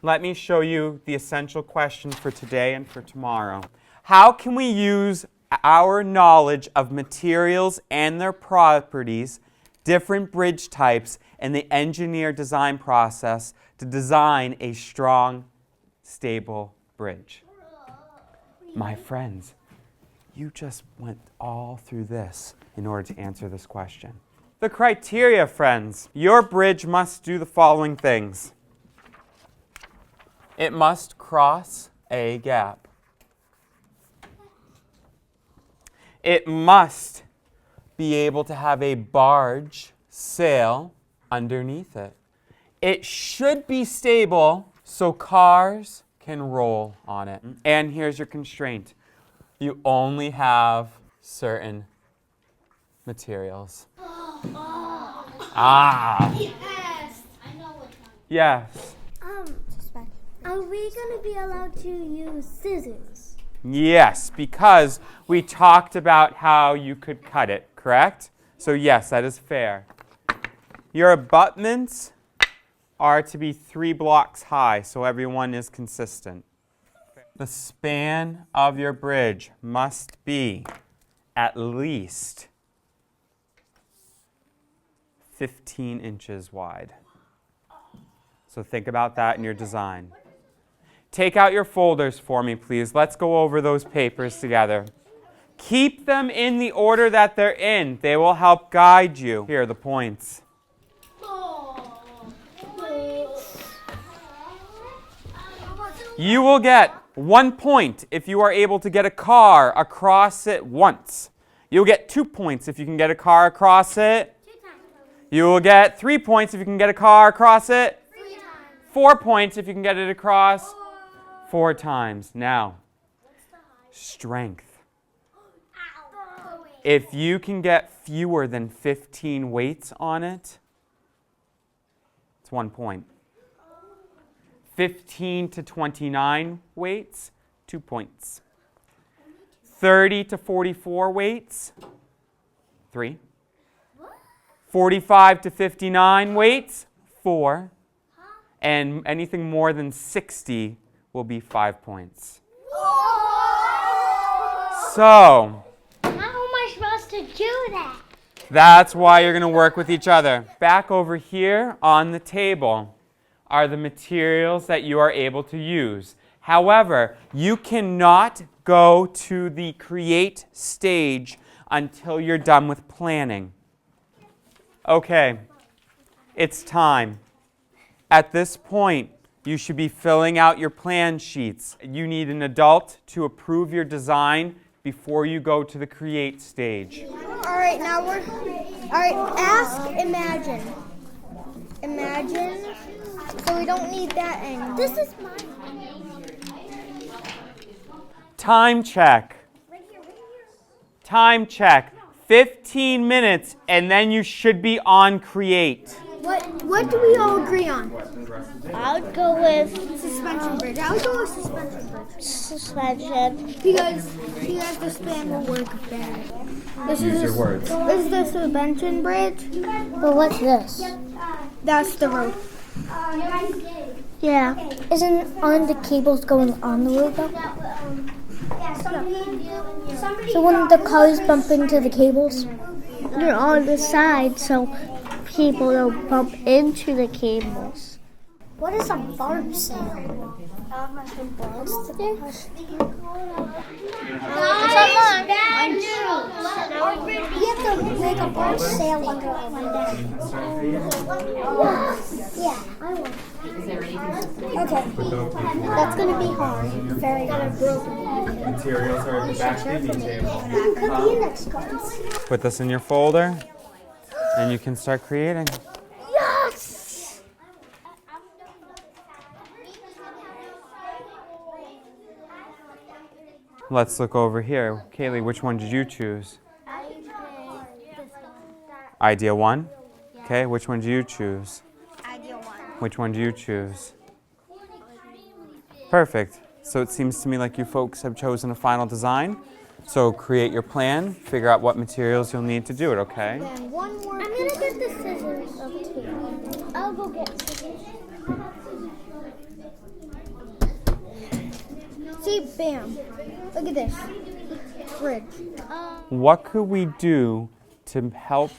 let me show you the essential questions for today and for tomorrow. How can we use our knowledge of materials and their properties, different bridge types, and the engineer design process to design a strong, stable bridge? My friends, you just went all through this in order to answer this question. The criteria, friends. Your bridge must do the following things. It must cross a gap. It must be able to have a barge sail underneath it. It should be stable so cars can roll on it. And here's your constraint. You only have certain materials. Yes. I know what. Yes. Are we going to be allowed to use scissors? Yes, because we talked about how you could cut it, correct? So yes, that is fair. Your abutments are to be 3 blocks high, so everyone is consistent. The span of your bridge must be at least 15 inches wide. So think about that in your design. Take out your folders for me, please. Let's go over those papers together. Keep them in the order that they're in. They will help guide you. Here are the points. You will get 1 point if you are able to get a car across it once. You'll get 2 points if you can get a car across it. You will get 3 points if you can get a car across it. 4 points if you can get it across 4 times. Now, strength. If you can get fewer than 15 weights on it, it's 1 point. 15 to 29 weights, 2 points. 30 to 44 weights, 3. 45 to 59 weights, 4. And anything more than 60 will be 5 points. So, how am I supposed to do that? That's why you're going to work with each other. Back over here on the table are the materials that you are able to use. However, you cannot go to the create stage until you're done with planning. Okay, it's time. At this point, you should be filling out your plan sheets. You need an adult to approve your design before you go to the create stage. All right, ask imagine. Imagine. So we don't need that anymore. This is mine. Time check. Time check. 15 minutes, and then you should be on create. What do we all agree on? I would go with suspension bridge. I would go with suspension bridge. Suspension. Because the span will work better. This is the suspension bridge. But what's this? That's the rope. Yeah. Aren't the cables going on the rope though? So wouldn't the cars bump into the cables? They're on the side, so people don't bump into the cables. What is a barge sail? You have to make a barge sail under one day. Yeah, I will. Okay, that's going to be hard. Very hard. Materials are at the back of the table. You can cut the index cards. Put this in your folder, and you can start creating. Yes! Let's look over here. Kaylee, which one did you choose? Idea 1? Okay, which one do you choose? Idea 1. Which one do you choose? Perfect. So it seems to me like you folks have chosen a final design. So create your plan, figure out what materials you'll need to do it, okay? And one more. I'm going to get the scissors of 2. I'll go get scissors. See, bam. Look at this. Bridge. What could we do to help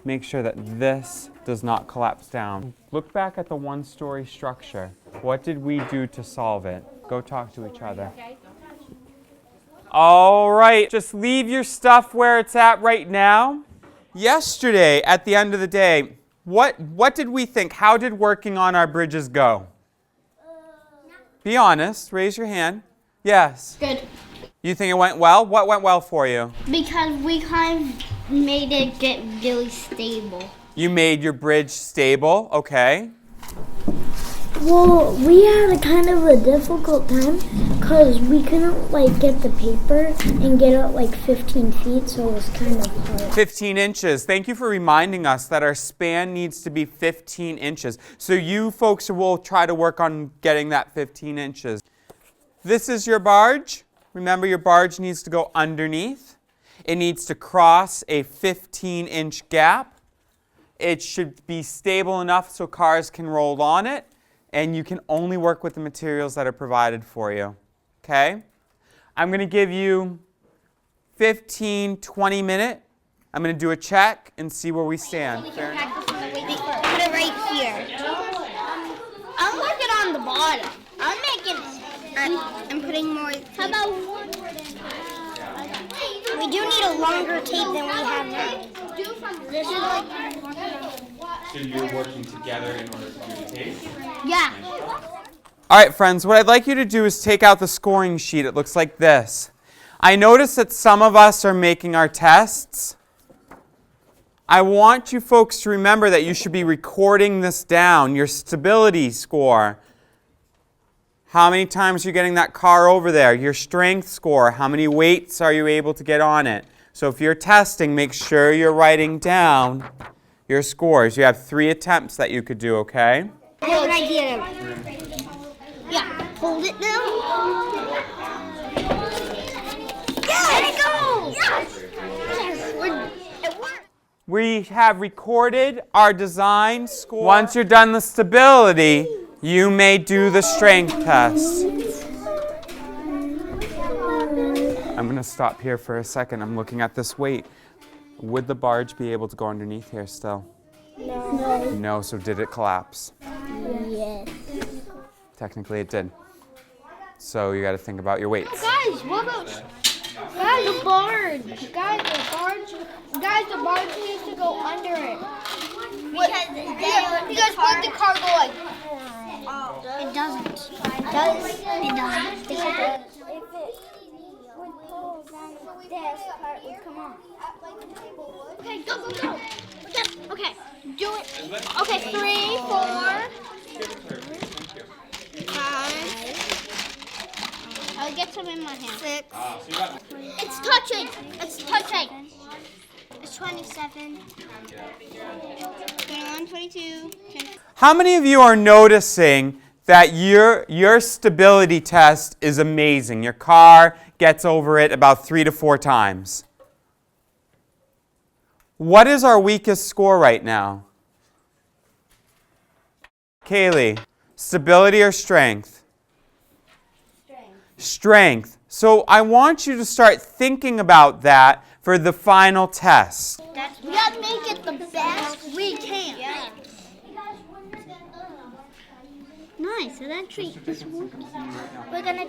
make sure that this does not collapse down? Look back at the one-story structure. What did we do to solve it? Go talk to each other. All right, just leave your stuff where it's at right now. Yesterday, at the end of the day, what did we think? How did working on our bridges go? Be honest, raise your hand. Yes. Good. You think it went well? What went well for you? Because we kind of made it get really stable. You made your bridge stable, okay. Well, we had a kind of a difficult time because we couldn't get the paper and get it 15 feet, so it was kind of hard. 15 inches. Thank you for reminding us that our span needs to be 15 inches. So you folks will try to work on getting that 15 inches. This is your barge. Remember, your barge needs to go underneath. It needs to cross a 15-inch gap. It should be stable enough so cars can roll on it. And you can only work with the materials that are provided for you, okay? I'm going to give you 15, 20 minutes. I'm going to do a check and see where we stand. Put it right here. I'm working on the bottom. I'm putting more. How about one? We do need a longer tape than we have now. This is So you're working together in order to do the tape? Yeah. All right, friends, what I'd like you to do is take out the scoring sheet. It looks like this. I notice that some of us are making our tests. I want you folks to remember that you should be recording this down, your stability score. How many times are you getting that car over there? Your strength score. How many weights are you able to get on it? So if you're testing, make sure you're writing down your scores. You have 3 attempts that you could do, okay? I have an idea. Yeah, hold it now. Yeah, there it goes. Yes, it worked. We have recorded our design score. Once you're done the stability, you may do the strength test. I'm going to stop here for a second. I'm looking at this weight. Would the barge be able to go underneath here still? No. No, so did it collapse? Yes. Technically it did. So you got to think about your weights. Guys, what about the barge? Guys, the barge needs to go under it. Because what the car go like? It doesn't. It does. It doesn't. If it would pull, then this part would come off. Okay, go. Yes, okay, do it. Okay, 3, 4, 5. I'll get some in my hand. 6. It's touching. It's 27. 21, 22. 23. How many of you are noticing that your stability test is amazing? Your car gets over it about 3 to 4 times. What is our weakest score right now? Kaylee, stability or strength? Strength. So I want you to start thinking about that for the final test. We gotta make it the best we can. Nice, it actually is working. We're going to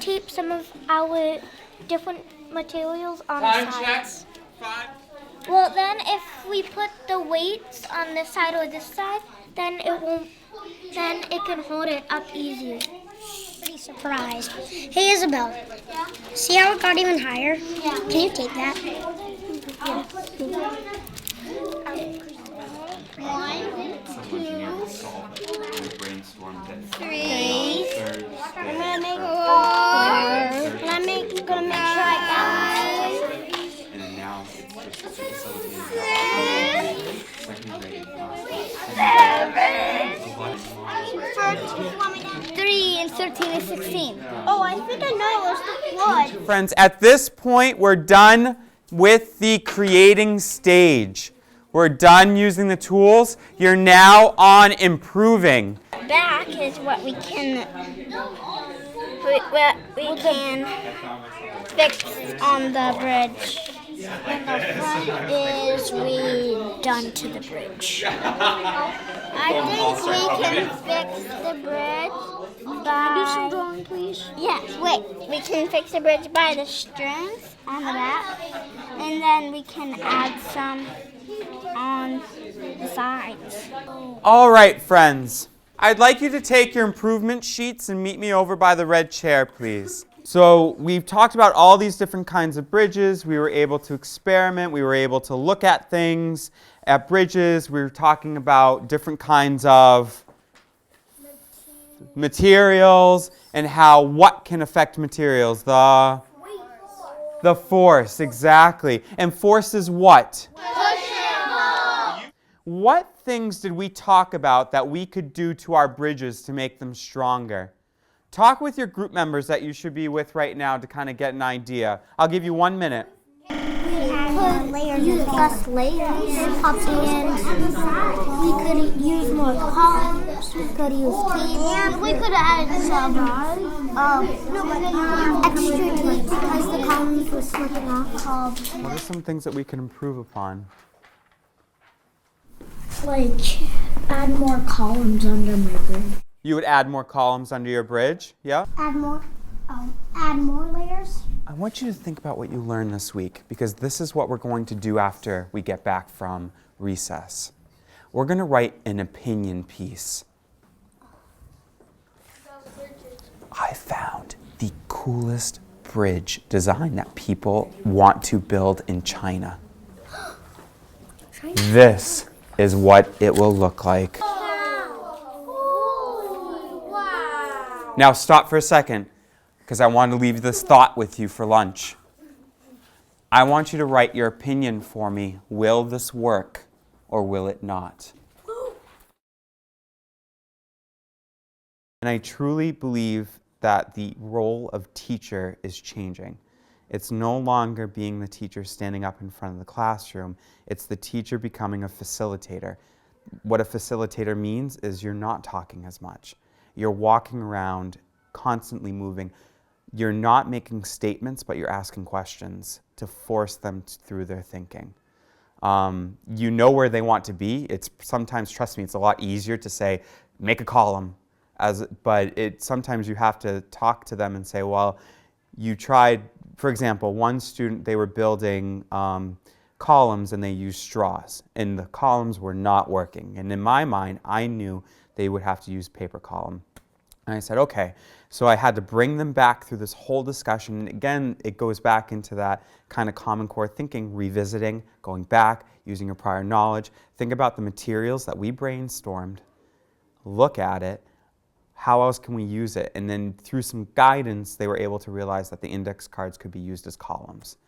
tape some of our different materials on the sides. 5. Well, then if we put the weights on this side or this side, then it can hold it up easier. Pretty surprised. Hey Isabel, see how it got even higher? Yeah. Can you take that? Yeah. 1, 2, 3. I'm gonna make 4. And I'm gonna make sure I got 3 and 13 and 16. Oh, I think I know it was the flood. Friends, at this point, we're done with the creating stage. We're done using the tools. You're now on improving. Back is what we can we can fix on the bridge. And the front is redone to the bridge. I think we can fix the bridge by... Do some drawing, please. Yes, wait. We can fix the bridge by the strings on the back, and then we can add some on the sides. All right, friends. I'd like you to take your improvement sheets and meet me over by the red chair, please. So we've talked about all these different kinds of bridges. We were able to experiment. We were able to look at things at bridges. We were talking about different kinds of materials and how what can affect materials. The force, exactly. And force is what? What things did we talk about that we could do to our bridges to make them stronger? Talk with your group members that you should be with right now to kind of get an idea. I'll give you 1 minute. We could discuss layers, and we could use more columns. We could use tape. And we could add some extra tape because the columns were slipping off. What are some things that we can improve upon? Like, add more columns under my bridge. You would add more columns under your bridge, yeah? Add more layers. I want you to think about what you learned this week, because this is what we're going to do after we get back from recess. We're going to write an opinion piece. I found the coolest bridge design that people want to build in China. This is what it will look like. Now stop for a second, because I want to leave this thought with you for lunch. I want you to write your opinion for me. Will this work or will it not? And I truly believe that the role of teacher is changing. It's no longer being the teacher standing up in front of the classroom. It's the teacher becoming a facilitator. What a facilitator means is you're not talking as much. You're walking around, constantly moving. You're not making statements, but you're asking questions to force them through their thinking. You know where they want to be. It's sometimes, trust me, it's a lot easier to say, make a column. But sometimes you have to talk to them and say, well, you tried, for example, one student, they were building columns and they used straws. And the columns were not working. And in my mind, I knew they would have to use paper column. And I said, okay. So I had to bring them back through this whole discussion. And again, it goes back into that kind of Common Core thinking, revisiting, going back, using your prior knowledge. Think about the materials that we brainstormed. Look at it. How else can we use it? And then through some guidance, they were able to realize that the index cards could be used as columns.